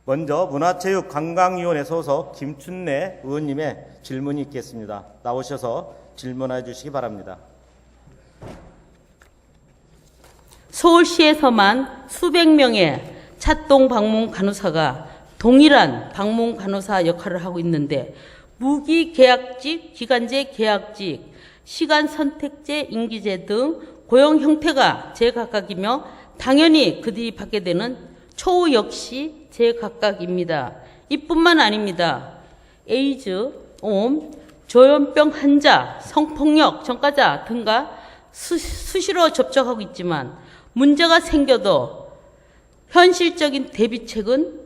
먼저 문화체육관광위원회 소속 김춘래 의원님의 질문이 있겠습니다. 나오셔서 질문해 주시기 바랍니다. 서울시에서만 수백 명의 찻동 방문 간호사가 동일한 방문 간호사 역할을 하고 있는데 무기계약직, 기간제 계약직, 시간 선택제, 임기제 등 고용 형태가 제각각이며 당연히 그들이 받게 되는 처우 역시 제각각입니다. 이뿐만 아닙니다. 에이즈, 옴, 조현병 환자, 성폭력 전과자 등과 수시로 접촉하고 있지만 문제가 생겨도 현실적인 대비책은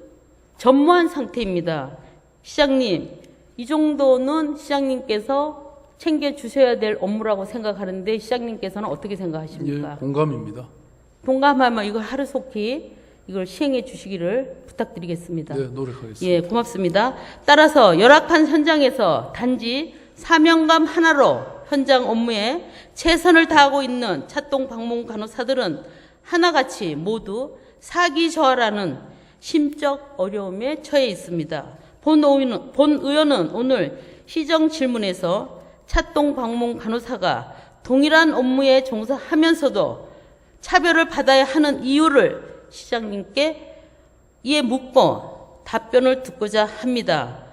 전무한 상태입니다. 시장님, 이 정도는 시장님께서 챙겨주셔야 될 업무라고 생각하는데 시장님께서는 어떻게 생각하십니까? 예, 공감입니다. 동감하면 이걸 하루속히 이걸 시행해 주시기를 부탁드리겠습니다. 네, 노력하겠습니다. 예, 고맙습니다. 따라서 열악한 현장에서 단지 사명감 하나로 현장 업무에 최선을 다하고 있는 찻동 방문 간호사들은 하나같이 모두 사기 저하라는 심적 어려움에 처해 있습니다. 본 의원은 오늘 시정 질문에서 찻동 방문 간호사가 동일한 업무에 종사하면서도 차별을 받아야 하는 이유를 시장님께 이에 묻고 답변을 듣고자 합니다.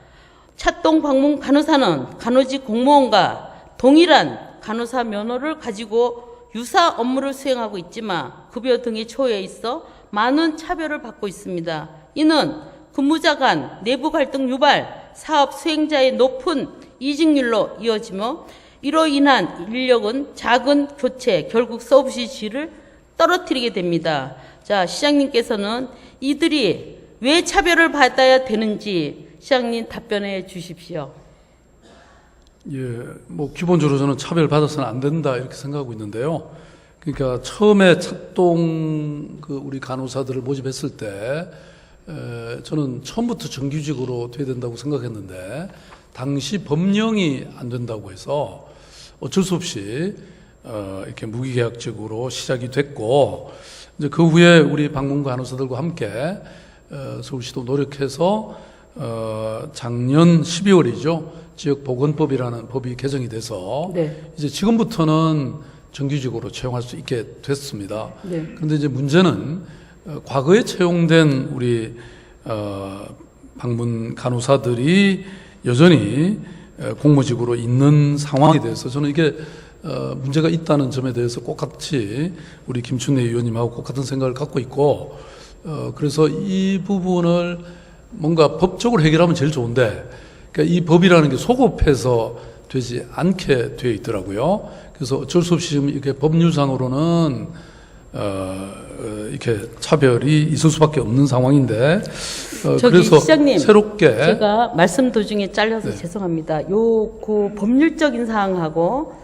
찻동 방문 간호사는 간호직 공무원과 동일한 간호사 면허를 가지고 유사 업무를 수행하고 있지만 급여 등의 초여에 있어 많은 차별을 받고 있습니다. 이는 근무자 간 내부 갈등 유발, 사업 수행자의 높은 이직률로 이어지며 이로 인한 인력은 작은 교체, 결국 서비스 질을 떨어뜨리게 됩니다. 자, 시장님께서는 이들이 왜 차별을 받아야 되는지 시장님 답변해 주십시오. 예, 뭐 기본적으로 저는 차별 받아서는 안 된다 이렇게 생각하고 있는데요. 그러니까 처음에 찻동 우리 간호사들을 모집했을 때 저는 처음부터 정규직으로 돼야 된다고 생각했는데 당시 법령이 안 된다고 해서 어쩔 수 없이 이렇게 무기계약직으로 시작이 됐고 이제 그 후에 우리 방문 간호사들과 함께 서울시도 노력해서 작년 12월이죠. 지역보건법이라는 법이 개정이 돼서 네. 이제 지금부터는 정규직으로 채용할 수 있게 됐습니다. 네. 그런데 이제 문제는 과거에 채용된 우리 방문 간호사들이 여전히 공무직으로 있는 상황에 대해서 저는 이게 문제가 있다는 점에 대해서 똑같이 우리 김춘래 의원님하고 똑같은 생각을 갖고 있고 그래서 이 부분을 뭔가 법적으로 해결하면 제일 좋은데 그러니까 이 법이라는 게 소급해서 되지 않게 되어 있더라고요. 그래서 어쩔 수 없이 지금 이렇게 법률상으로는 이렇게 차별이 있을 수밖에 없는 상황인데 그래서 시장님, 새롭게 제가 말씀 도중에 잘려서 네. 죄송합니다. 그 법률적인 사항하고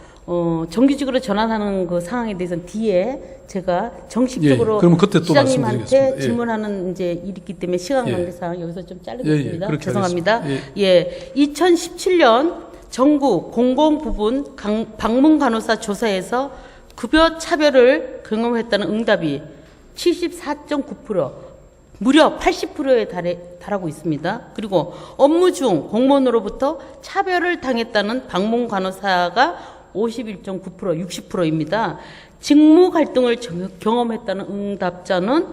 정규직으로 전환하는 그 상황에 대해서는 뒤에 제가 정식적으로 예, 그러면 그때 또 시장님한테 말씀드리겠습니다. 예. 질문하는 이제 일이 있기 때문에 시간 관계상 여기서 좀 자르겠습니다. 그렇게 죄송합니다. 하겠습니다. 예, 2017년 전국 공공부분 방문 간호사 조사에서 급여 차별을 경험했다는 응답이 74.9%, 무려 80%에 달하고 있습니다. 그리고 업무 중 공무원으로부터 차별을 당했다는 방문 간호사가 51.9%, 60%입니다. 직무 갈등을 경험했다는 응답자는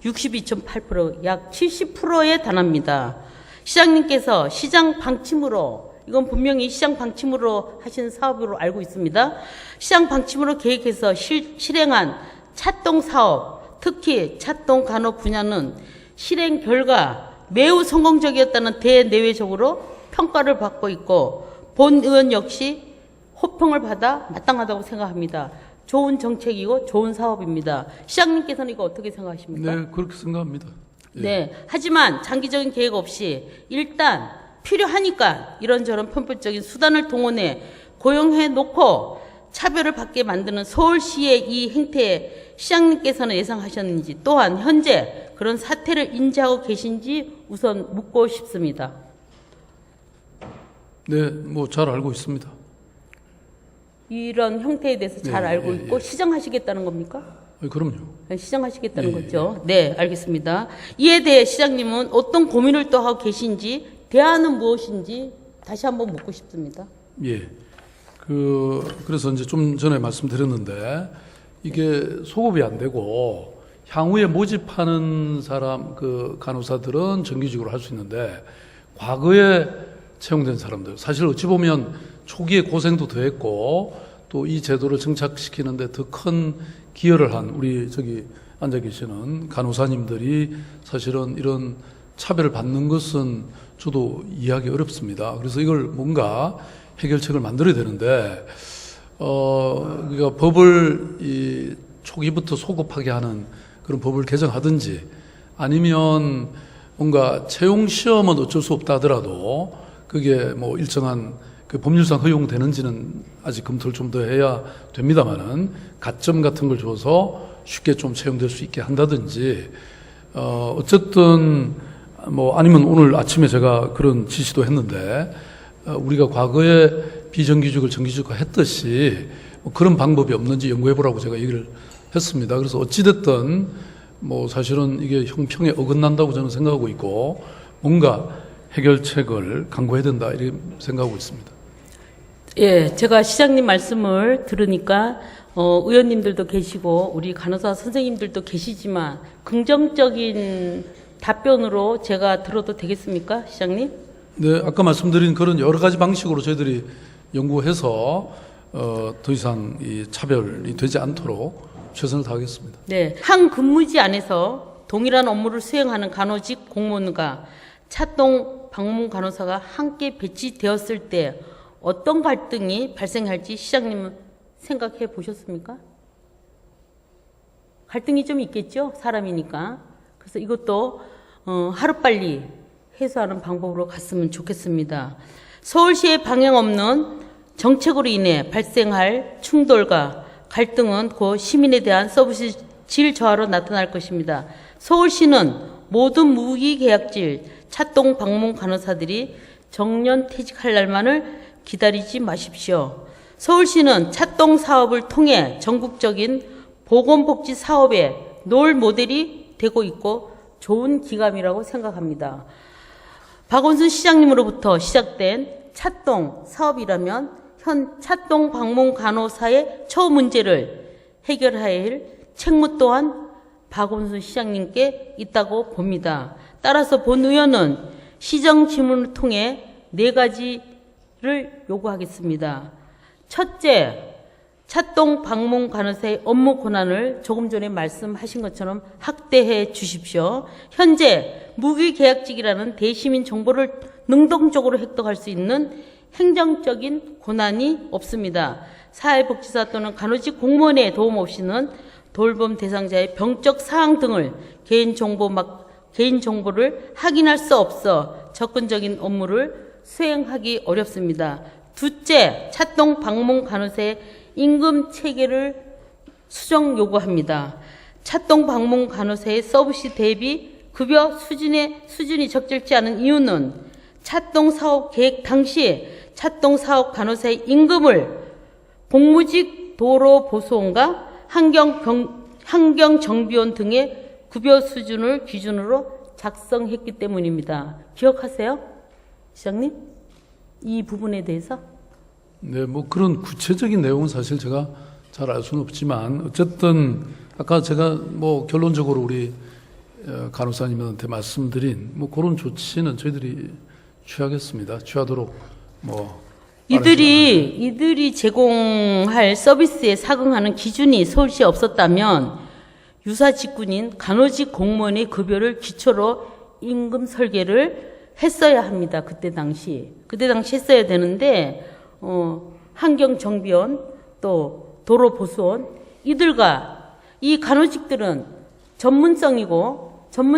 62.8%, 약 70%에 달합니다. 시장님께서 시장 방침으로, 이건 분명히 시장 방침으로 하시는 사업으로 알고 있습니다. 시장 방침으로 계획해서 실행한 찻동 사업, 특히 찻동 간호 분야는 실행 결과 매우 성공적이었다는 대내외적으로 평가를 받고 있고 본 의원 역시 호평을 받아 마땅하다고 생각합니다. 좋은 정책이고 좋은 사업입니다. 시장님께서는 이거 어떻게 생각하십니까? 네, 그렇게 생각합니다. 예. 네. 하지만 장기적인 계획 없이 일단 필요하니까 이런저런 편법적인 수단을 동원해 고용해 놓고 차별을 받게 만드는 서울시의 이 행태에 시장님께서는 예상하셨는지 또한 현재 그런 사태를 인지하고 계신지 우선 묻고 싶습니다. 네, 뭐 잘 알고 있습니다. 이런 형태에 대해서 잘 네, 알고 예, 있고 예. 시정하시겠다는 겁니까? 그럼요. 시정하시겠다는 예, 거죠. 네, 알겠습니다. 이에 대해 시장님은 어떤 고민을 또 하고 계신지, 대안은 무엇인지 다시 한번 묻고 싶습니다. 예. 그래서 이제 좀 전에 말씀드렸는데, 이게 소급이 안 되고, 향후에 모집하는 사람, 간호사들은 정규직으로 할 수 있는데, 과거에 채용된 사람들, 사실 어찌 보면 초기에 고생도 더 했고, 또 이 제도를 정착시키는데 더 큰 기여를 한 우리 저기 앉아 계시는 간호사님들이 사실은 이런 차별을 받는 것은 저도 이해하기 어렵습니다. 그래서 이걸 뭔가 해결책을 만들어야 되는데, 그러니까 법을 초기부터 소급하게 하는 그런 법을 개정하든지 아니면 뭔가 채용 시험은 어쩔 수 없다 하더라도 그게 뭐 일정한 법률상 허용되는지는 아직 검토를 좀 더 해야 됩니다만은 가점 같은 걸 줘서 쉽게 좀 채용될 수 있게 한다든지 어쨌든 뭐 아니면 오늘 아침에 제가 그런 지시도 했는데 우리가 과거에 비정규직을 정규직화 했듯이 뭐 그런 방법이 없는지 연구해 보라고 제가 얘기를 했습니다. 그래서 어찌됐든 뭐 사실은 이게 형평에 어긋난다고 저는 생각하고 있고 뭔가 해결책을 강구해야 된다 이렇게 생각하고 있습니다. 예, 제가 시장님 말씀을 들으니까 의원님들도 계시고 우리 간호사 선생님들도 계시지만 긍정적인 답변으로 제가 들어도 되겠습니까, 시장님? 네, 아까 말씀드린 그런 여러 가지 방식으로 저희들이 연구해서 더 이상 이 차별이 되지 않도록 최선을 다하겠습니다. 네, 한 근무지 안에서 동일한 업무를 수행하는 간호직 공무원과 차동 방문 간호사가 함께 배치되었을 때 어떤 갈등이 발생할지 시장님은 생각해 보셨습니까? 갈등이 좀 있겠죠, 사람이니까. 그래서 이것도 하루빨리 해소하는 방법으로 갔으면 좋겠습니다. 서울시의 방향 없는 정책으로 인해 발생할 충돌과 갈등은 곧 시민에 대한 서비스 질 저하로 나타날 것입니다. 서울시는 모든 무기계약직 차동 방문 간호사들이 정년 퇴직할 날만을 기다리지 마십시오. 서울시는 차동 사업을 통해 전국적인 보건복지 사업의 롤 모델이 되고 있고 좋은 기감이라고 생각합니다. 박원순 시장님으로부터 시작된 차동 사업이라면 현 차동 방문 간호사의 처우 문제를 해결해야 할 책무 또한 박원순 시장님께 있다고 봅니다. 따라서 본 의원은 시정 질문을 통해 4가지를 요구하겠습니다. 첫째, 차동 방문 간호사의 업무 권한을 조금 전에 말씀하신 것처럼 확대해 주십시오. 현재 무기계약직이라는 대시민 정보를 능동적으로 획득할 수 있는 행정적인 권한이 없습니다. 사회복지사 또는 간호직 공무원의 도움 없이는 돌봄 대상자의 병적 사항 등을 개인정보를 확인할 수 없어 접근적인 업무를 수행하기 어렵습니다. 둘째, 차동 방문 간호사의 임금 체계를 수정 요구합니다. 차동 방문 간호사의 서비스 대비 급여 수준이 적절치 않은 이유는 차동 사업 계획 당시 차동 사업 간호사의 임금을 공무직 도로보수원과 환경정비원 등의 급여 수준을 기준으로 작성했기 때문입니다. 기억하세요? 시장님? 이 부분에 대해서? 네, 뭐 그런 구체적인 내용은 사실 제가 잘 알 수는 없지만 어쨌든 아까 제가 뭐 결론적으로 우리 간호사님한테 말씀드린 뭐 그런 조치는 저희들이 취하겠습니다. 취하도록 뭐 이들이 제공할 서비스에 사응하는 기준이 서울시에 없었다면 유사 직군인 간호직 공무원의 급여를 기초로 임금 설계를 했어야 합니다. 그때 당시 했어야 되는데 환경정비원 또 도로보수원 이들과 이 간호직들은 전문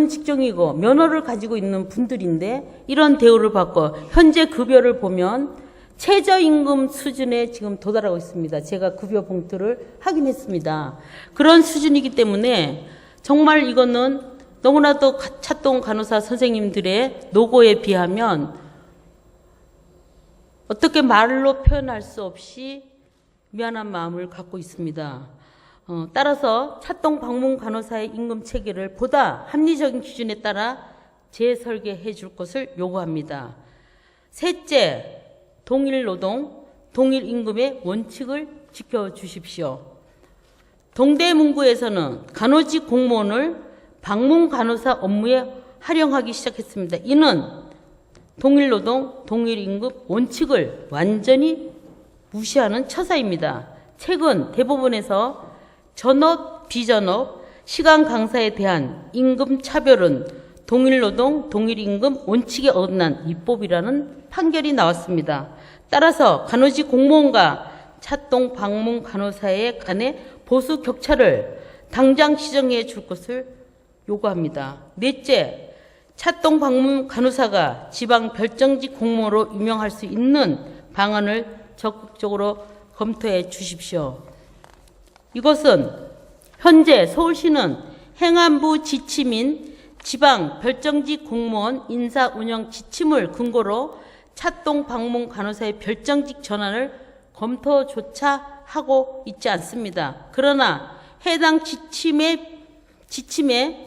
직종이고 면허를 가지고 있는 분들인데 이런 대우를 받고 현재 급여를 보면 최저임금 수준에 지금 도달하고 있습니다. 제가 급여 봉투를 확인했습니다. 그런 수준이기 때문에 정말 이거는 너무나도 차동 간호사 선생님들의 노고에 비하면 어떻게 말로 표현할 수 없이 미안한 마음을 갖고 있습니다. 따라서 찻동 방문 간호사의 임금 체계를 보다 합리적인 기준에 따라 재설계해 줄 것을 요구합니다. 셋째, 동일 노동, 동일 임금의 원칙을 지켜주십시오. 동대문구에서는 간호직 공무원을 방문 간호사 업무에 활용하기 시작했습니다. 이는 동일 노동, 동일 임금 원칙을 완전히 무시하는 처사입니다. 최근 대법원에서 전업, 비전업, 시간 강사에 대한 임금 차별은 동일 노동, 동일 임금 원칙에 어긋난 위법이라는 판결이 나왔습니다. 따라서 간호직 공무원과 찻동 방문 간호사의 간의 보수 격차를 당장 시정해 줄 것을 요구합니다. 넷째, 찻동 방문 간호사가 지방 별정직 공무원으로 임명할 수 있는 방안을 적극적으로 검토해 주십시오. 이것은 현재 서울시는 행안부 지침인 지방 별정직 공무원 인사 운영 지침을 근거로 찻동 방문 간호사의 별정직 전환을 검토조차 하고 있지 않습니다. 그러나 해당 지침의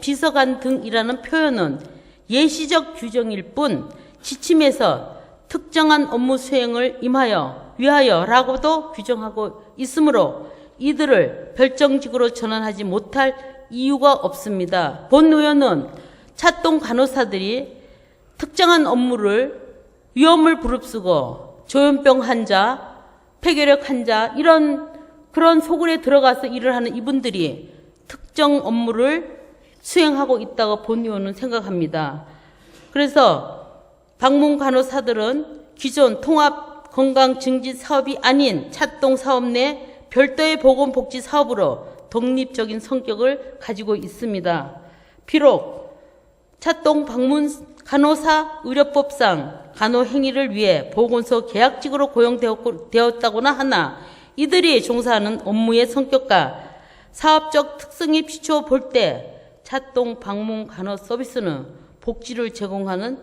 비서관 등이라는 표현은 예시적 규정일 뿐 지침에서 특정한 업무 수행을 위하여라고도 규정하고 있으므로 이들을 별정직으로 전환하지 못할 이유가 없습니다. 본 의원은 찻동 간호사들이 특정한 업무를 위험을 무릅쓰고 조현병 환자, 폐결핵 환자 그런 소굴에 들어가서 일을 하는 이분들이 특정 업무를 수행하고 있다고 본 의원은 생각합니다. 그래서 방문 간호사들은 기존 통합 건강 증진 사업이 아닌 찻동 사업 내 별도의 보건복지 사업으로 독립적인 성격을 가지고 있습니다. 비록 찻동 방문 간호사 의료법상 간호 행위를 위해 보건소 계약직으로 고용되었다고나 하나 이들이 종사하는 업무의 성격과 사업적 특성에 비추어 볼 때 찻동 방문 간호 서비스는 복지를 제공하는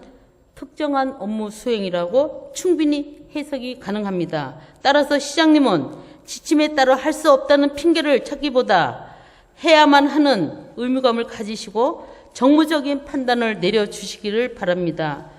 특정한 업무 수행이라고 충분히 해석이 가능합니다. 따라서 시장님은 지침에 따라 할 수 없다는 핑계를 찾기보다 해야만 하는 의무감을 가지시고 정무적인 판단을 내려주시기를 바랍니다.